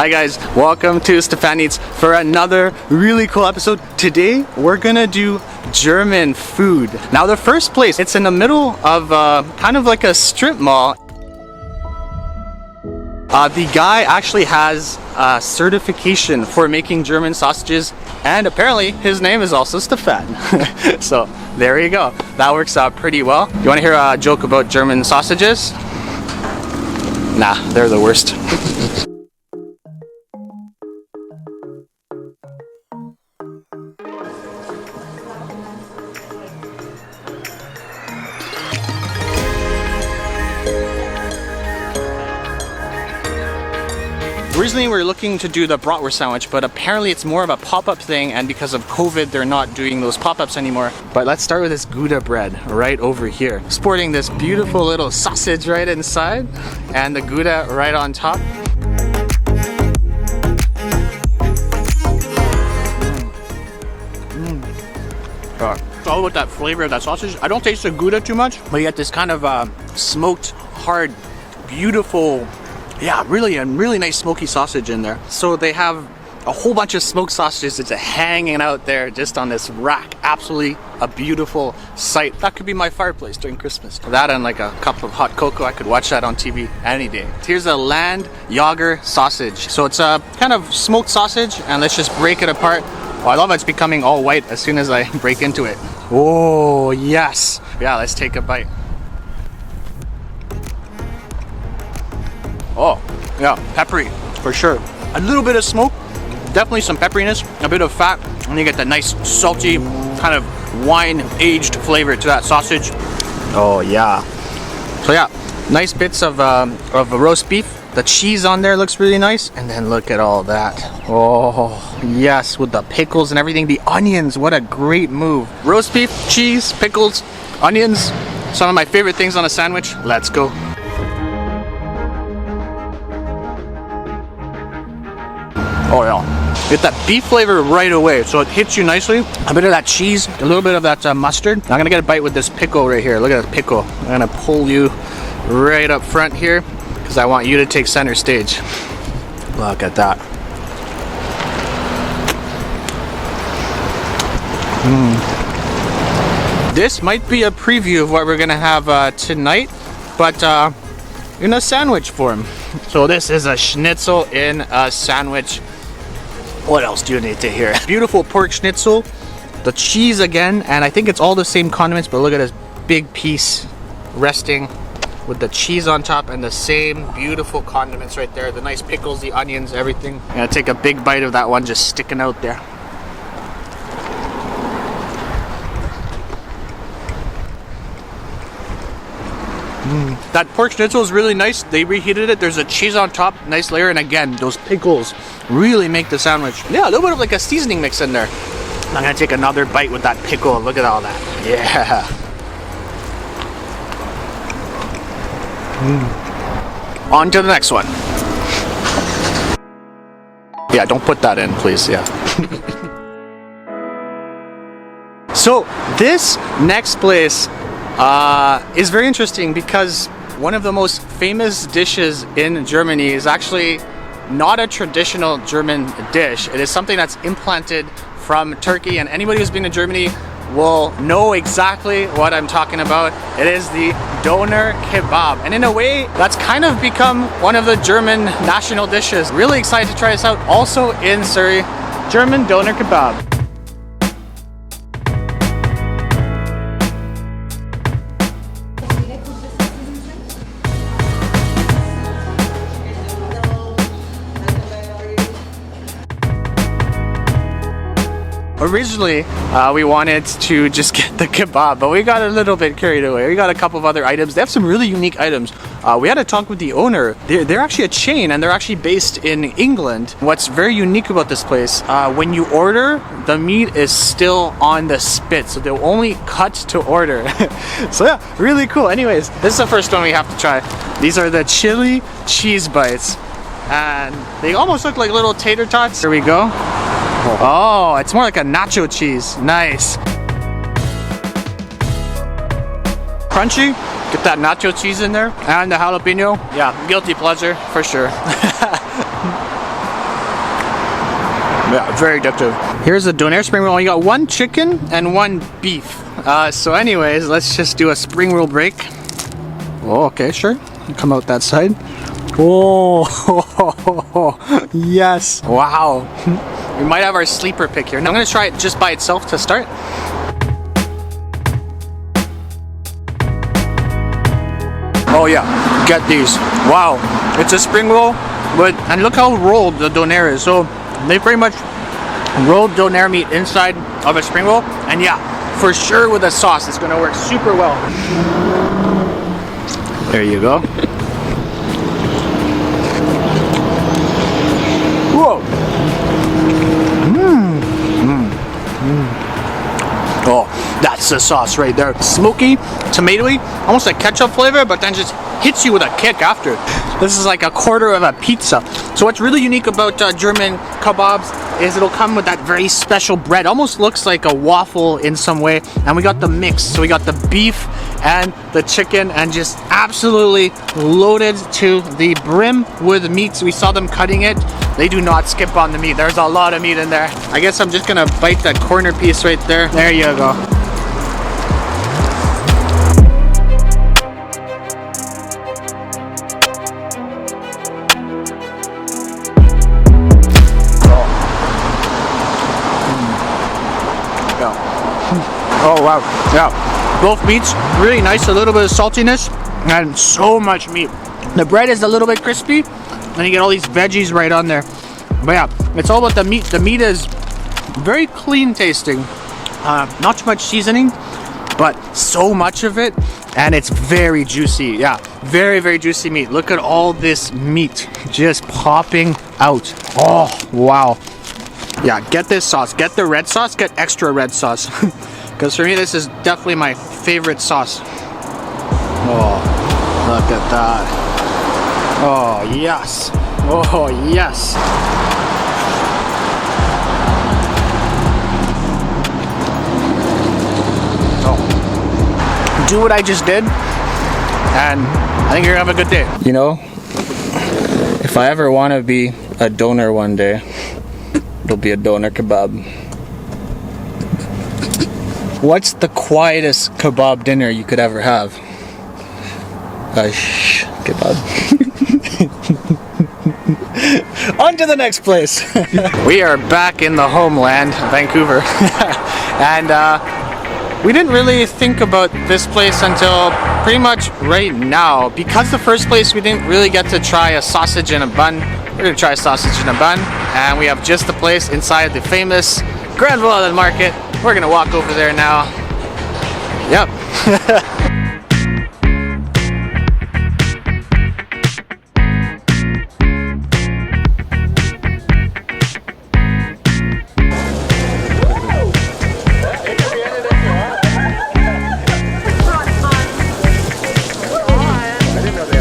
Hi guys, welcome to Stephan Eats for another really cool episode. Today we're gonna do German food. Now the first place, it's in the middle of kind of like a strip mall. The guy actually has a certification for making German sausages, and apparently his name is also Stephan. So there you go. That works out pretty well. You want to hear a joke about German sausages? Nah, they're the worst. Originally we were looking to do the bratwurst sandwich, but apparently it's more of a pop-up thing, and because of COVID they're not doing those pop-ups anymore. But let's start with this Gouda bread right over here. Sporting this beautiful little sausage right inside and the Gouda right on top. It's all about that flavor of that sausage. I don't taste the Gouda too much, but you get this kind of smoked, hard, beautiful, yeah, really nice smoky sausage in there. So they have a whole bunch of smoked sausages that's hanging out there just on this rack. Absolutely a beautiful sight. That could be my fireplace during Christmas. That and like a cup of hot cocoa. I could watch that on TV any day. Here's a land Jager sausage. So it's a kind of smoked sausage, and let's just break it apart. Oh, I love how it's becoming all white as soon as I break into it. Oh, yes. Yeah, let's take a bite. Oh, yeah, peppery, for sure. A little bit of smoke, definitely some pepperiness, a bit of fat, and you get that nice salty, kind of wine-aged flavor to that sausage. Oh, yeah. So yeah, nice bits of roast beef. The cheese on there looks really nice, and then look at all that. Oh, yes, with the pickles and everything. The onions, what a great move. Roast beef, cheese, pickles, onions, some of my favorite things on a sandwich. Let's go. Oh yeah, get that beef flavor right away, so it hits you nicely. A bit of that cheese, a little bit of that mustard. I'm gonna get a bite with this pickle right here. Look at that pickle. I'm gonna pull you right up front here because I want you to take center stage. Look at that. This might be a preview of what we're gonna have tonight, but in a sandwich form. So this is a Schnitzel in a sandwich. What else do you need to hear? Beautiful pork schnitzel, the cheese again, and I think it's all the same condiments, but look at this big piece resting with the cheese on top and the same beautiful condiments right there. The nice pickles, the onions, everything. I'm gonna take a big bite of that one just sticking out there. That pork schnitzel is really nice. They reheated it. There's a cheese on top, nice layer, and again, those pickles really make the sandwich. Yeah, a little bit of like a seasoning mix in there. I'm gonna take another bite with that pickle. Look at all that. Yeah. On to the next one. Yeah, don't put that in, please. Yeah. So this next place is very interesting because one of the most famous dishes in Germany is actually not a traditional German dish. It is something that's implanted from Turkey, and anybody who's been to Germany will know exactly what I'm talking about. It is the doner kebab, and in a way that's kind of become one of the German national dishes. Really excited to try this out. Also in Surrey, German doner kebab. Originally, we wanted to just get the kebab, but we got a little bit carried away. We got a couple of other items. They have some really unique items. We had to talk with the owner. They're actually a chain, and they're actually based in England. What's very unique about this place, when you order, the meat is still on the spit, so they'll only cut to order. So yeah, really cool. Anyways, this is the first one we have to try. These are the chili cheese bites, and they almost look like little tater tots. Here we go. Oh, it's more like a nacho cheese. Nice. Crunchy. Get that nacho cheese in there. And the jalapeno. Yeah, guilty pleasure for sure. Yeah, very addictive. Here's the doner spring roll. You got one chicken and one beef. So anyways, let's just do a spring roll break. Oh, okay, sure. Come out that side. Oh, yes. Wow. We might have our sleeper pick here. Now I'm gonna try it just by itself to start. Oh yeah, get these. Wow, it's a spring roll, and look how rolled the doner is. So they pretty much rolled doner meat inside of a spring roll, and yeah, for sure with a sauce, it's gonna work super well. There you go. Whoa. Oh, that's the sauce right there. Smoky, tomatoey, almost a ketchup flavor, but then just hits you with a kick after. This is like a quarter of a pizza. So what's really unique about German kebabs is it'll come with that very special bread. Almost looks like a waffle in some way. And we got the mix. So we got the beef and the chicken, and just absolutely loaded to the brim with meat. We saw them cutting it. They do not skip on the meat. There's a lot of meat in there. I guess I'm just gonna bite that corner piece right there. There you go. Oh wow, yeah. Both meats, really nice, a little bit of saltiness, and so much meat. The bread is a little bit crispy, and you get all these veggies right on there. But yeah, it's all about the meat. The meat is very clean tasting. Not too much seasoning, but so much of it, and it's very juicy. Yeah, very, very juicy meat. Look at all this meat just popping out. Oh, wow. Yeah, get this sauce. Get the red sauce. Get extra red sauce. Because for me, this is definitely my favorite sauce. Oh, look at that. Oh, yes. Oh, yes. Oh. Do what I just did, and I think you're gonna have a good day. You know, if I ever want to be a doner one day, it'll be a doner kebab. What's the quietest kebab dinner you could ever have? Shh kebab. On to the next place. We are back in the homeland, Vancouver. And we didn't really think about this place until pretty much right now. Because the first place we didn't really get to try a sausage in a bun. We're gonna try a sausage in a bun. And we have just the place inside the famous Granville market. We're gonna walk over there now. Yep.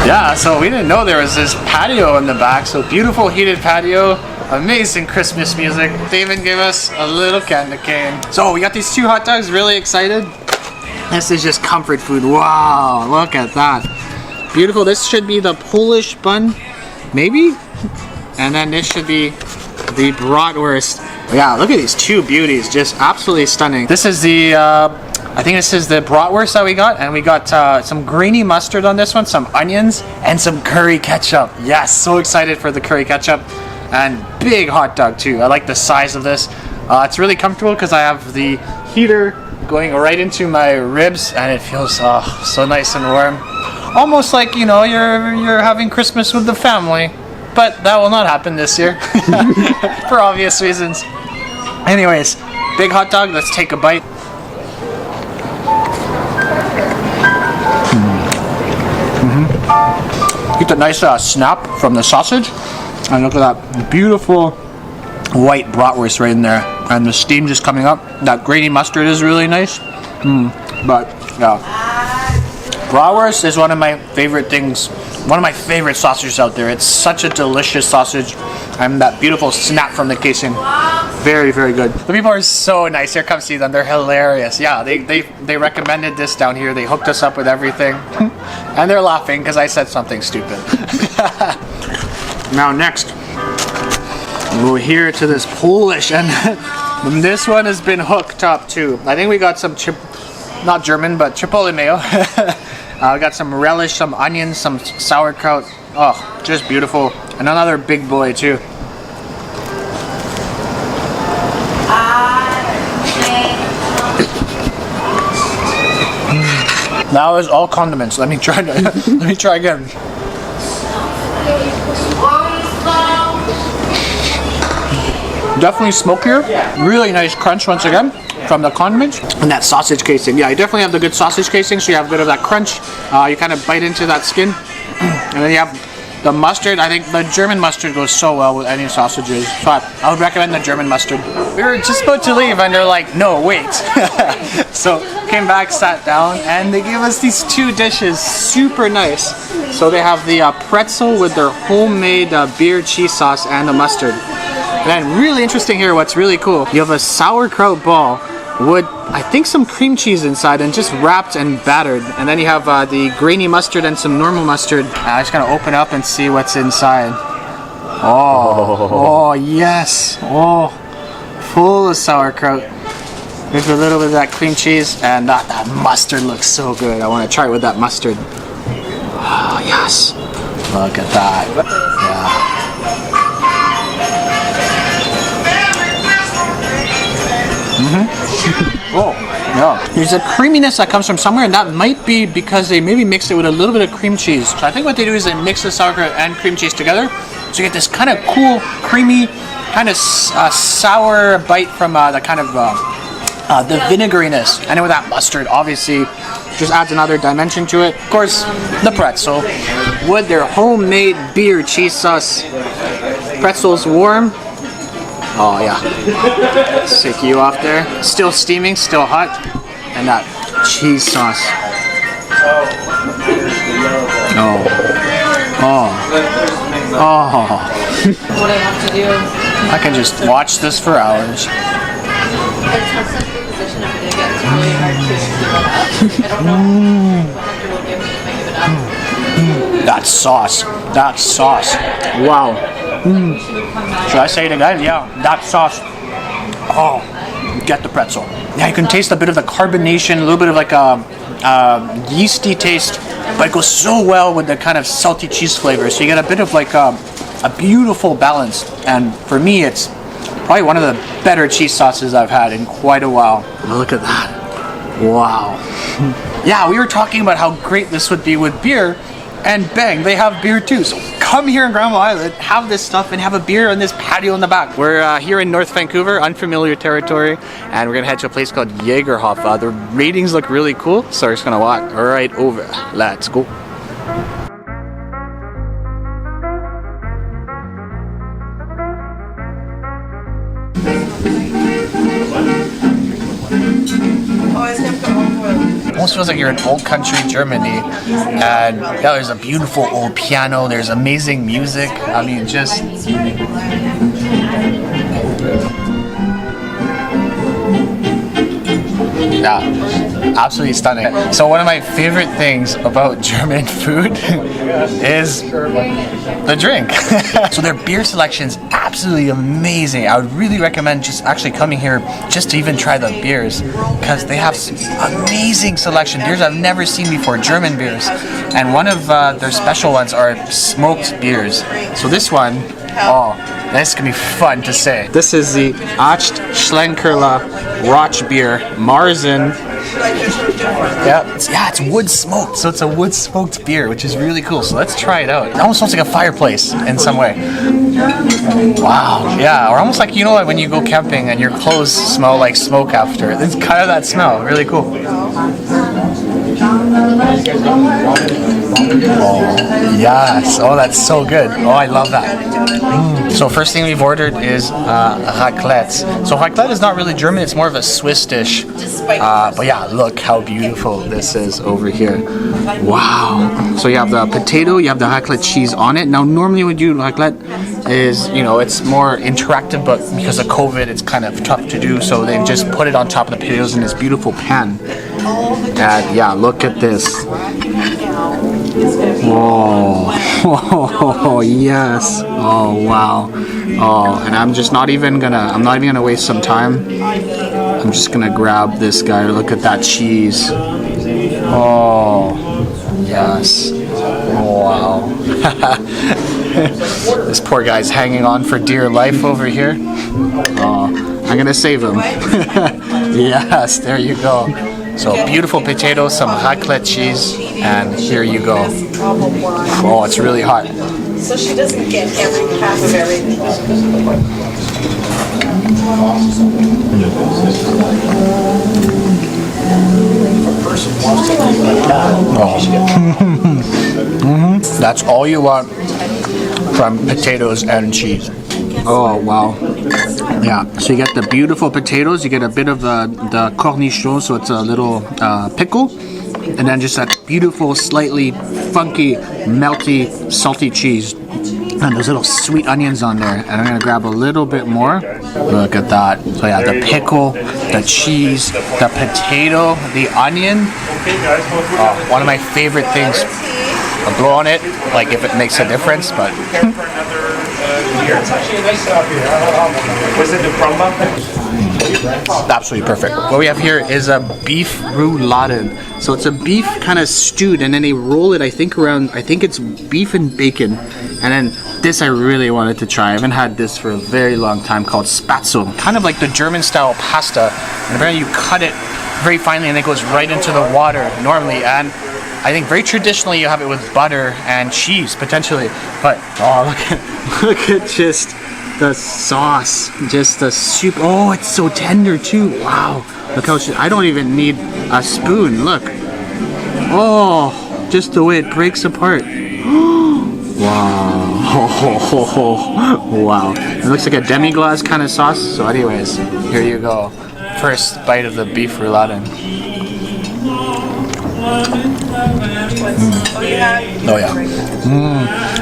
Yeah, so we didn't know there was this patio in the back. So beautiful heated patio. Amazing Christmas music. They even gave us a little candy cane. So we got these 2 hot dogs, really excited. This is just comfort food. Wow, look at that. Beautiful. This should be the Polish bun, maybe? And then this should be the bratwurst. Yeah, look at these 2 beauties, just absolutely stunning. This is the, I think this is the bratwurst that we got, and we got some grainy mustard on this one, some onions, and some curry ketchup. Yes, so excited for the curry ketchup. And big hot dog too. I like the size of this. It's really comfortable because I have the heater going right into my ribs, and it feels so nice and warm. Almost like, you know, you're having Christmas with the family. But that will not happen this year for obvious reasons. Anyways, big hot dog. Let's take a bite. Get the nice snap from the sausage. And look at that beautiful white bratwurst right in there. And the steam just coming up. That grainy mustard is really nice. But, yeah. Bratwurst is one of my favorite things. One of my favorite sausages out there. It's such a delicious sausage. And that beautiful snap from the casing. Very, very good. The people are so nice. Here, come see them. They're hilarious. Yeah, they recommended this down here. They hooked us up with everything. And they're laughing because I said something stupid. Now next, We're here to this Polish, and this one has been hooked up too. I think we got some not German, but chipotle mayo. We got some relish, some onions, some sauerkraut. Oh, just beautiful. And another big boy too. That was all condiments. Let me try. Let me try again. Definitely smokier. Really nice crunch once again from the condiments. And that sausage casing. Yeah, you definitely have the good sausage casing, so you have a bit of that crunch. You kind of bite into that skin. And then you have the mustard. I think the German mustard goes so well with any sausages. So I would recommend the German mustard. We were just about to leave and they're like, no, wait. So came back, sat down, and they gave us these two dishes. Super nice. So they have the pretzel with their homemade beer cheese sauce and the mustard. And then really interesting here, what's really cool, you have a sauerkraut ball with, I think, some cream cheese inside and just wrapped and battered. And then you have the grainy mustard and some normal mustard. I'm just gonna open up and see what's inside. Oh, yes. Oh, full of sauerkraut. There's a little bit of that cream cheese, and that mustard looks so good. I wanna try it with that mustard. Oh, yes. Look at that. Yeah. Oh, yeah. There's a creaminess that comes from somewhere, and that might be because they maybe mix it with a little bit of cream cheese. So I think what they do is they mix the sauerkraut and cream cheese together, so you get this kind of cool, creamy, kind of sour bite from the kind of the vinegariness. And then with that mustard, obviously, just adds another dimension to it. Of course, the pretzel with their homemade beer cheese sauce. Pretzel's warm. Oh yeah, stick you off there. Still steaming, still hot. And that cheese sauce. Oh. Oh. Oh. What I have to do. I can just watch this for hours. It's such a good position every day. It's really hard to give it up. I don't know what Hunter will give me if I give it up. That sauce. That sauce. Wow. Should I say it again? Yeah, that sauce. Oh, get the pretzel. Yeah, you can taste a bit of the carbonation, a little bit of like a yeasty taste, but it goes so well with the kind of salty cheese flavor. So you get a bit of like a beautiful balance. And for me, it's probably one of the better cheese sauces I've had in quite a while. Look at that. Wow. Yeah, we were talking about how great this would be with beer. And bang, they have beer too. So come here in Granville Island, have this stuff, and have a beer on this patio in the back. We're here in North Vancouver, unfamiliar territory, and we're gonna head to a place called JAGERHOF. The ratings look really cool, so we're just gonna walk right over. Let's go. Almost feels like you're in old country Germany, and yeah, there's a beautiful old piano, there's amazing music. I mean, just yeah, absolutely stunning. So one of my favorite things about German food is the drink. So their beer selection's absolutely amazing. I would really recommend just actually coming here just to even try the beers, because they have some amazing selection. Beers I've never seen before, German beers. And one of their special ones are smoked beers. So this one, oh, this can be fun to say. This is the Acht Schlenkerla Roch beer, Marzen. Yeah, it's wood smoked, so it's a wood smoked beer, which is really cool. So let's try it out. It almost smells like a fireplace in some way. Wow, yeah, or almost like, you know, when you go camping and your clothes smell like smoke after. It's kind of that smell. Really cool. Oh, yes. Oh, that's so good. Oh, I love that. So first thing we've ordered is raclette. So raclette is not really German, it's more of a Swiss dish. But yeah, look how beautiful this is over here. Wow. So you have the potato, you have the raclette cheese on it. Now normally when you do raclette is, you know, it's more interactive, but because of COVID it's kind of tough to do, so they've just put it on top of the potatoes in this beautiful pan. And yeah, look at this. Whoa. Oh yes. Oh wow. Oh, and I'm not even gonna waste some time. I'm just gonna grab this guy. Look at that cheese. Oh yes. Oh, wow. This poor guy's hanging on for dear life over here. Oh, I'm gonna save him. Yes, there you go. So beautiful potatoes, some raclette cheese, and here you go. Oh, it's really hot. So she doesn't get half of everything. That's all you want from potatoes and cheese. Oh wow. Yeah, so you get the beautiful potatoes, you get a bit of the cornichon, so it's a little pickle, and then just that beautiful, slightly funky, melty, salty cheese. And those little sweet onions on there. And I'm gonna grab a little bit more. Look at that. So yeah, the pickle, the cheese, the potato, the onion. Oh, one of my favorite things. A blow on it, like if it makes a difference, but absolutely perfect. What we have here is a beef rouladen. So it's a beef kind of stewed, and then they roll it, I think it's beef and bacon. And then this I really wanted to try. I haven't had this for a very long time, called spatzel. Kind of like the German style pasta. And apparently you cut it very finely and it goes right into the water normally. And I think very traditionally you have it with butter and cheese potentially, but oh look at just the sauce, just the soup. Oh, it's so tender too. Wow, look how I don't even need a spoon. Look, oh, just the way it breaks apart. Wow, wow. It looks like a demi-glace kind of sauce. So anyways, here you go. First bite of the beef rouladen. Oh yeah.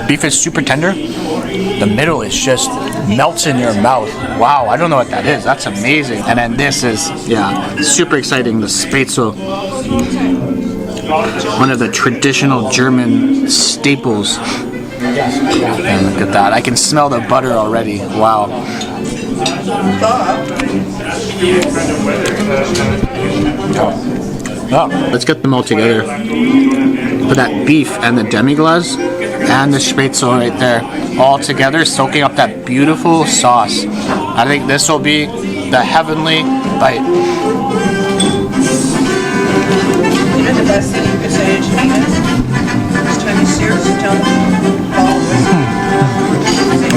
Beef is super tender. The middle is just melts in your mouth. Wow, I don't know what that is. That's amazing. And then this is, yeah, super exciting. The Spätzle. One of the traditional German staples. And look at that. I can smell the butter already. Wow. Oh, let's get them all together. Put that beef and the demi-glace and the Spätzle right there, all together, soaking up that beautiful sauce. I think this will be the heavenly bite. You know the best thing you could say to Chinese? This Chinese series, tell them,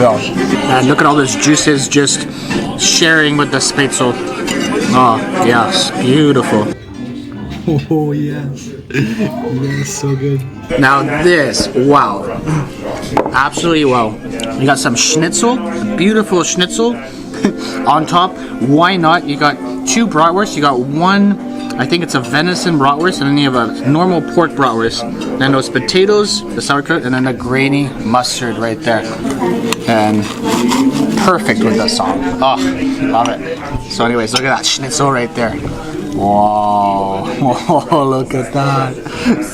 Yeah. And look at all those juices just sharing with the Spätzle. Oh, yes, beautiful. Oh yes, yes, so good. Now this, wow, absolutely wow. You got some Schnitzel, beautiful Schnitzel on top. Why not? You got two bratwursts. You got one, I think it's a venison bratwurst, and then you have a normal pork bratwurst. Then those potatoes, the sauerkraut, and then the grainy mustard right there. And perfect with the sauce. Oh, love it. So anyways, look at that Schnitzel right there. Wow, oh, look at that.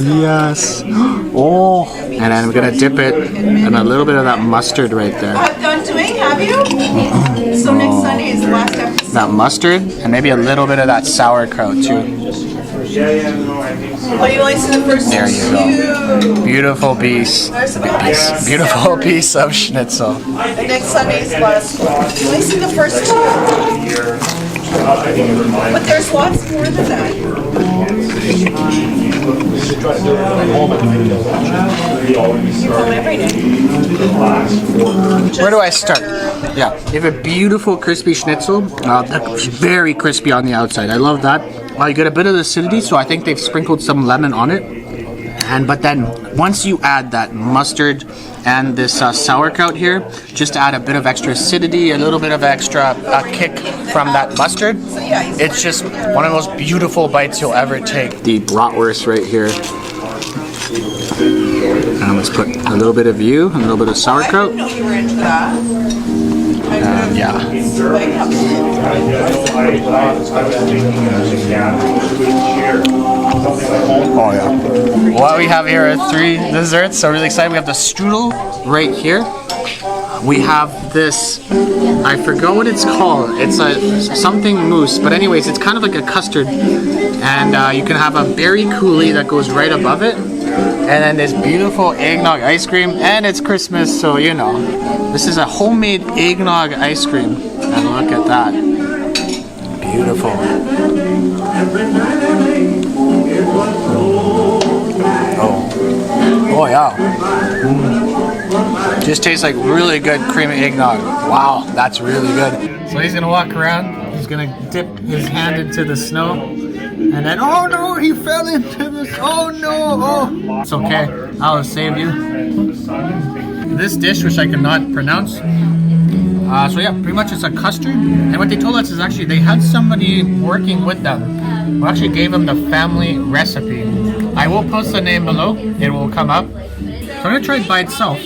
Yes. Oh, and then we're gonna dip it in a little bit of that mustard right there. I've done doing, have you? So next Sunday is the last episode. That mustard, and maybe a little bit of that sauerkraut too. Oh, you only see the first There you go. Beautiful piece. Beautiful piece of Schnitzel. And next Sunday is the last one. You only see the first two. But there's lots more than that. Film every day. Where do I start? Yeah, you have a beautiful crispy Schnitzel. Very crispy on the outside. I love that. You get a bit of acidity, so I think they've sprinkled some lemon on it. But then once you add that mustard and this sauerkraut here, just to add a bit of extra acidity, a little bit of extra kick from that mustard, it's just one of the most beautiful bites you'll ever take. The bratwurst right here. And let's put a little bit of you, a little bit of sauerkraut. I didn't know you were into that. Yeah. Oh yeah. What we have here are 3 desserts, so really excited. We have the strudel right here. We have this, I forgot what it's called. It's a something mousse, but anyways, it's kind of like a custard. And you can have a berry coulis that goes right above it. And then this beautiful eggnog ice cream, and it's Christmas, so you know. This is a homemade eggnog ice cream. And look at that. Beautiful. Oh yeah. Just tastes like really good creamy eggnog. Wow, that's really good. So he's gonna walk around. He's gonna dip his hand into the snow, and then oh no, he fell into this. Oh no! Oh, it's okay. I'll save you. This dish, which I cannot pronounce. So yeah, pretty much it's a custard. And what they told us is actually they had somebody working with them who actually gave them the family recipe. I will post the name below. It will come up. So I'm gonna try it by itself.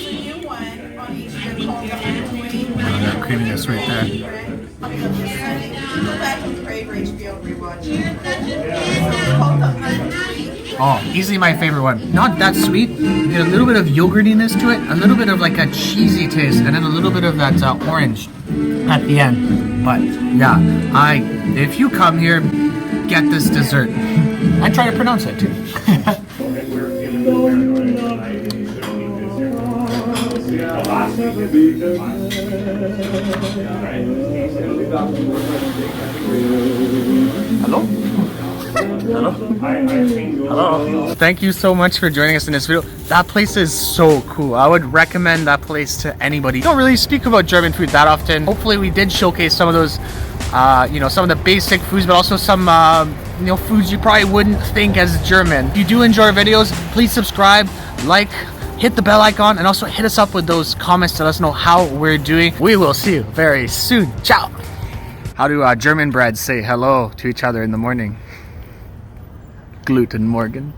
That creaminess right there. Oh, easily my favorite one. Not that sweet. You get a little bit of yogurtiness to it, a little bit of like a cheesy taste, and then a little bit of that orange at the end. But yeah, if you come here, get this dessert. I try to pronounce it too. Hello? Hello? Hello? Thank you so much for joining us in this video. That place is so cool. I would recommend that place to anybody. We don't really speak about German food that often. Hopefully we did showcase some of those, some of the basic foods, but also some, foods you probably wouldn't think as German. If you do enjoy our videos, please subscribe, like, hit the bell icon, and also hit us up with those comments to let us know how we're doing. We will see you very soon. Ciao! How do German breads say hello to each other in the morning? Gluten Morgen.